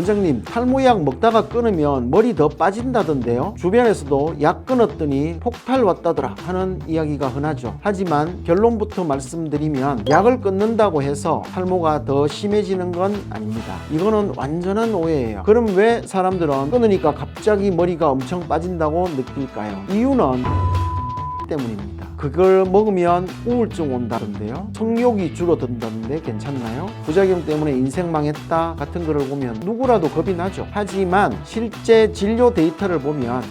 원장님, 탈모약 먹다가 끊으면 머리 더 빠진다던데요? 주변에서도 약 끊었더니 폭탄 왔다더라 하는 이야기가 흔하죠. 하지만 결론부터 말씀드리면 약을 끊는다고 해서 탈모가 더 심해지는 건 아닙니다. 이거는 완전한 오해예요. 그럼 왜 사람들은 끊으니까 갑자기 머리가 엄청 빠진다고 느낄까요? 이유는 때문입니다. 그걸 먹으면 우울증 온다던데요. 성욕이 줄어든다는데 괜찮나요? 부작용 때문에 인생 망했다 같은 글을 보면 누구라도 겁이 나죠. 하지만 실제 진료 데이터를 보면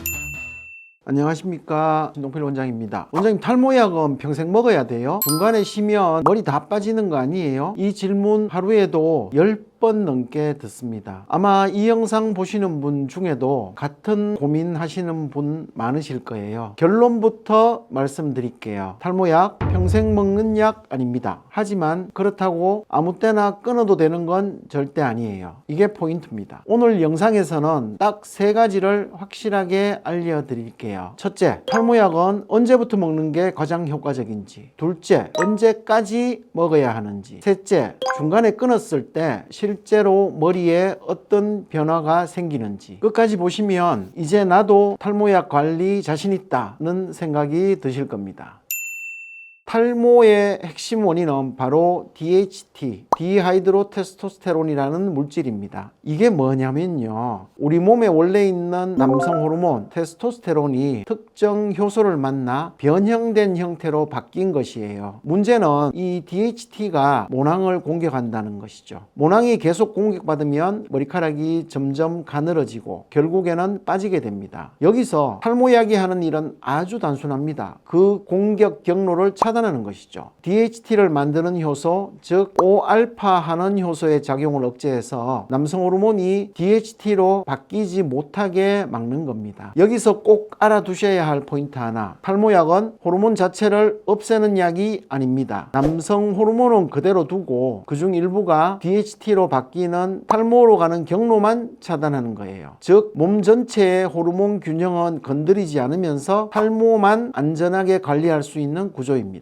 안녕하십니까, 신동필 원장입니다. 원장님, 탈모약은 평생 먹어야 돼요? 중간에 쉬면 머리 다 빠지는 거 아니에요? 이 질문 하루에도 10번 넘게 듣습니다. 아마 이 영상 보시는 분 중에도 같은 고민하시는 분 많으실 거예요. 결론부터 말씀드릴게요. 탈모약 평생 먹는 약 아닙니다. 하지만 그렇다고 아무 때나 끊어도 되는 건 절대 아니에요. 이게 포인트입니다. 오늘 영상에서는 딱 3가지를 확실하게 알려드릴게요. 첫째, 탈모약은 언제부터 먹는 게 가장 효과적인지. 둘째, 언제까지 먹어야 하는지. 셋째, 중간에 끊었을 때 실제로 머리에 어떤 변화가 생기는지. 끝까지 보시면 이제 나도 탈모약 관리 자신 있다는 생각이 드실 겁니다. 탈모의 핵심 원인은 바로 DHT, 디하이드로테스토스테론이라는 물질입니다. 이게 뭐냐면요, 우리 몸에 원래 있는 남성 호르몬 테스토스테론이 특정 효소를 만나 변형된 형태로 바뀐 것이에요. 문제는 이 DHT가 모낭을 공격한다는 것이죠. 모낭이 계속 공격받으면 머리카락이 점점 가늘어지고 결국에는 빠지게 됩니다. 여기서 탈모약이 하는 일은 아주 단순합니다. 그 공격 경로를 차단하는 것이죠. DHT를 만드는 효소, 즉 O알파 하는 효소의 작용을 억제해서 남성 호르몬이 DHT로 바뀌지 못하게 막는 겁니다. 여기서 꼭 알아두셔야 할 포인트 하나, 탈모약은 호르몬 자체를 없애는 약이 아닙니다. 남성 호르몬은 그대로 두고 그중 일부가 DHT로 바뀌는 탈모로 가는 경로만 차단하는 거예요. 즉 몸 전체의 호르몬 균형은 건드리지 않으면서 탈모만 안전하게 관리할 수 있는 구조입니다.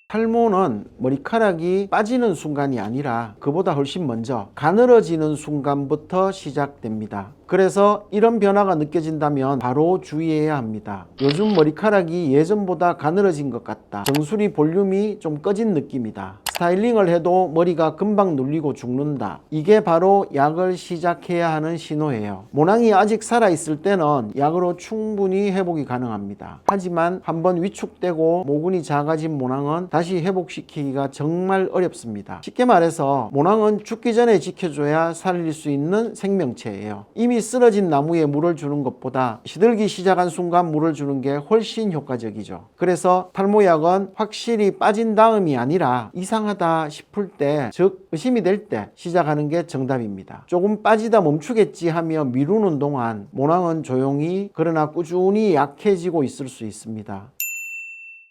탈모는 머리카락이 빠지는 순간이 아니라 그보다 훨씬 먼저 가늘어지는 순간부터 시작됩니다. 그래서 이런 변화가 느껴진다면 바로 주의해야 합니다. 요즘 머리카락이 예전보다 가늘어진 것 같다, 정수리 볼륨이 좀 꺼진 느낌이다, 스타일링을 해도 머리가 금방 눌리고 죽는다, 이게 바로 약을 시작해야 하는 신호예요. 모낭이 아직 살아있을 때는 약으로 충분히 회복이 가능합니다. 하지만 한번 위축되고 모근이 작아진 모낭은 다시 회복시키기가 정말 어렵습니다. 쉽게 말해서 모낭은 죽기 전에 지켜줘야 살릴 수 있는 생명체예요. 이미 쓰러진 나무에 물을 주는 것보다 시들기 시작한 순간 물을 주는 게 훨씬 효과적이죠. 그래서 탈모약은 확실히 빠진 다음이 아니라 이상하다 싶을 때, 즉 의심이 될 때 시작하는 게 정답입니다. 조금 빠지다 멈추겠지 하며 미루는 동안 모낭은 조용히 그러나 꾸준히 약해지고 있을 수 있습니다.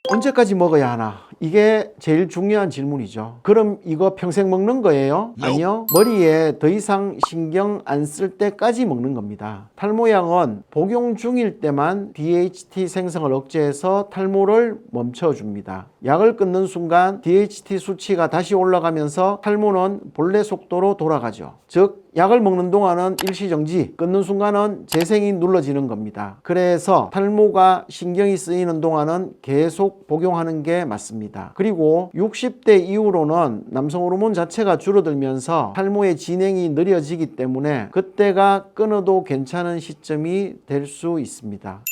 언제까지 먹어야 하나? 이게 제일 중요한 질문이죠. 그럼 이거 평생 먹는 거예요? 아니요. 머리에 더 이상 신경 안 쓸 때까지 먹는 겁니다. 탈모약은 복용 중일 때만 DHT 생성을 억제해서 탈모를 멈춰줍니다. 약을 끊는 순간 DHT 수치가 다시 올라가면서 탈모는 본래 속도로 돌아가죠. 즉 약을 먹는 동안은 일시정지, 끊는 순간은 재생이 눌러지는 겁니다. 그래서 탈모가 신경이 쓰이는 동안은 계속 복용하는 게 맞습니다. 그리고 60대 이후로는 남성 호르몬 자체가 줄어들면서 탈모의 진행이 느려지기 때문에 그때가 끊어도 괜찮은 시점이 될 수 있습니다.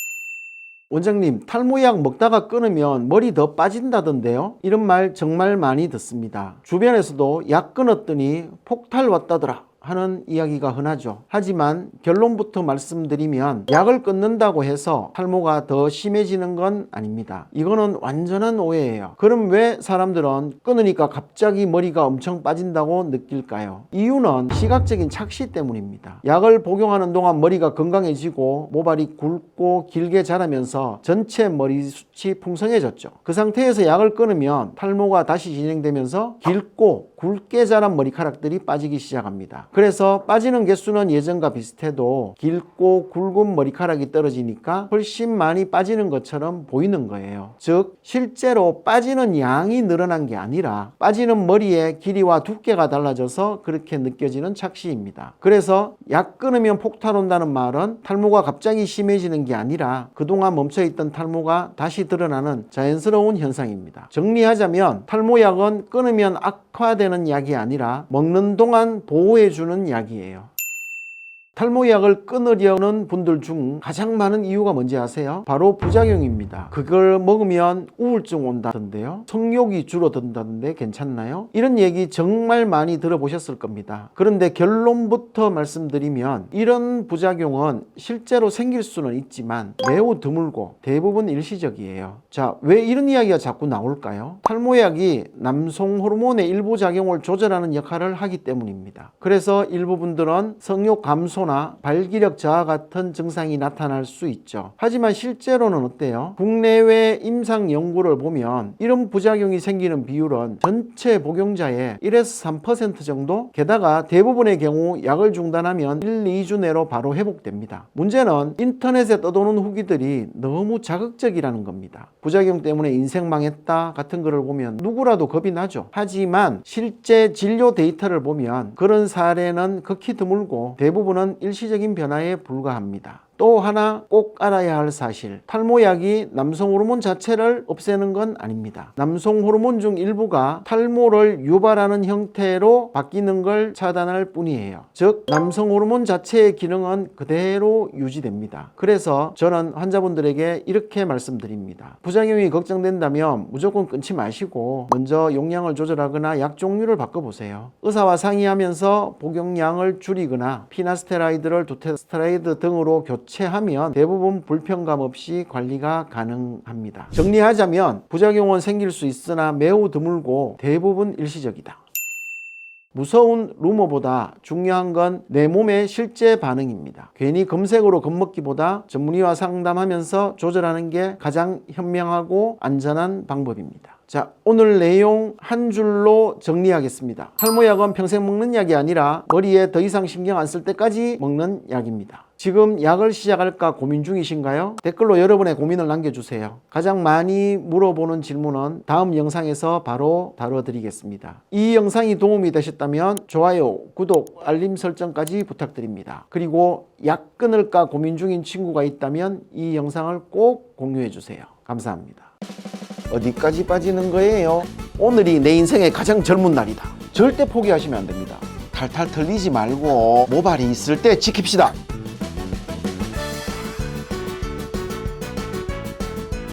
원장님, 탈모약 먹다가 끊으면 머리 더 빠진다던데요? 이런 말 정말 많이 듣습니다. 주변에서도 약 끊었더니 폭탄 왔다더라 하는 이야기가 흔하죠. 하지만 결론부터 말씀드리면 약을 끊는다고 해서 탈모가 더 심해지는 건 아닙니다. 이거는 완전한 오해예요. 그럼 왜 사람들은 끊으니까 갑자기 머리가 엄청 빠진다고 느낄까요? 이유는 시각적인 착시 때문입니다. 약을 복용하는 동안 머리가 건강해지고 모발이 굵고 길게 자라면서 전체 머리숱이 풍성해졌죠. 그 상태에서 약을 끊으면 탈모가 다시 진행되면서 길고 굵게 자란 머리카락들이 빠지기 시작합니다. 그래서 빠지는 개수는 예전과 비슷해도 길고 굵은 머리카락이 떨어지니까 훨씬 많이 빠지는 것처럼 보이는 거예요. 즉 실제로 빠지는 양이 늘어난 게 아니라 빠지는 머리의 길이와 두께가 달라져서 그렇게 느껴지는 착시입니다. 그래서 약 끊으면 폭탄 온다는 말은 탈모가 갑자기 심해지는 게 아니라 그동안 멈춰있던 탈모가 다시 드러나는 자연스러운 현상입니다. 정리하자면 탈모약은 끊으면 악화되는 약이 아니라 먹는 동안 보호해주는 약이에요. 탈모약을 끊으려는 분들 중 가장 많은 이유가 뭔지 아세요? 바로 부작용입니다. 그걸 먹으면 우울증 온다던데요. 성욕이 줄어든다던데 괜찮나요? 이런 얘기 정말 많이 들어보셨을 겁니다. 그런데 결론부터 말씀드리면 이런 부작용은 실제로 생길 수는 있지만 매우 드물고 대부분 일시적이에요. 자, 왜 이런 이야기가 자꾸 나올까요? 탈모약이 남성 호르몬의 일부 작용을 조절하는 역할을 하기 때문입니다. 그래서 일부 분들은 성욕 감소 발기력 저하 같은 증상이 나타날 수 있죠. 하지만 실제로는 어때요? 국내외 임상 연구를 보면 이런 부작용이 생기는 비율은 전체 복용자의 1에서 3% 정도? 게다가 대부분의 경우 약을 중단하면 1, 2주 내로 바로 회복됩니다. 문제는 인터넷에 떠도는 후기들이 너무 자극적이라는 겁니다. 부작용 때문에 인생 망했다 같은 거를 보면 누구라도 겁이 나죠. 하지만 실제 진료 데이터를 보면 그런 사례는 극히 드물고 대부분은 일시적인 변화에 불과합니다. 또 하나 꼭 알아야 할 사실, 탈모약이 남성 호르몬 자체를 없애는 건 아닙니다. 남성 호르몬 중 일부가 탈모를 유발하는 형태로 바뀌는 걸 차단할 뿐이에요. 즉 남성 호르몬 자체의 기능은 그대로 유지됩니다. 그래서 저는 환자분들에게 이렇게 말씀드립니다. 부작용이 걱정된다면 무조건 끊지 마시고 먼저 용량을 조절하거나 약 종류를 바꿔보세요. 의사와 상의하면서 복용량을 줄이거나 피나스테라이드를 두테스테라이드 등으로 교체하면 대부분 불편감 없이 관리가 가능합니다. 정리하자면 부작용은 생길 수 있으나 매우 드물고 대부분 일시적이다. 무서운 루머보다 중요한 건 내 몸의 실제 반응입니다. 괜히 검색으로 겁먹기보다 전문의와 상담하면서 조절하는 게 가장 현명하고 안전한 방법입니다. 자, 오늘 내용 한 줄로 정리하겠습니다. 탈모약은 평생 먹는 약이 아니라 머리에 더 이상 신경 안 쓸 때까지 먹는 약입니다. 지금 약을 시작할까 고민 중이신가요? 댓글로 여러분의 고민을 남겨주세요. 가장 많이 물어보는 질문은 다음 영상에서 바로 다뤄드리겠습니다. 이 영상이 도움이 되셨다면 좋아요, 구독, 알림 설정까지 부탁드립니다. 그리고 약 끊을까 고민 중인 친구가 있다면 이 영상을 꼭 공유해주세요. 감사합니다. 어디까지 빠지는 거예요? 오늘이 내 인생의 가장 젊은 날이다. 절대 포기하시면 안 됩니다. 탈탈 털리지 말고 모발이 있을 때 지킵시다.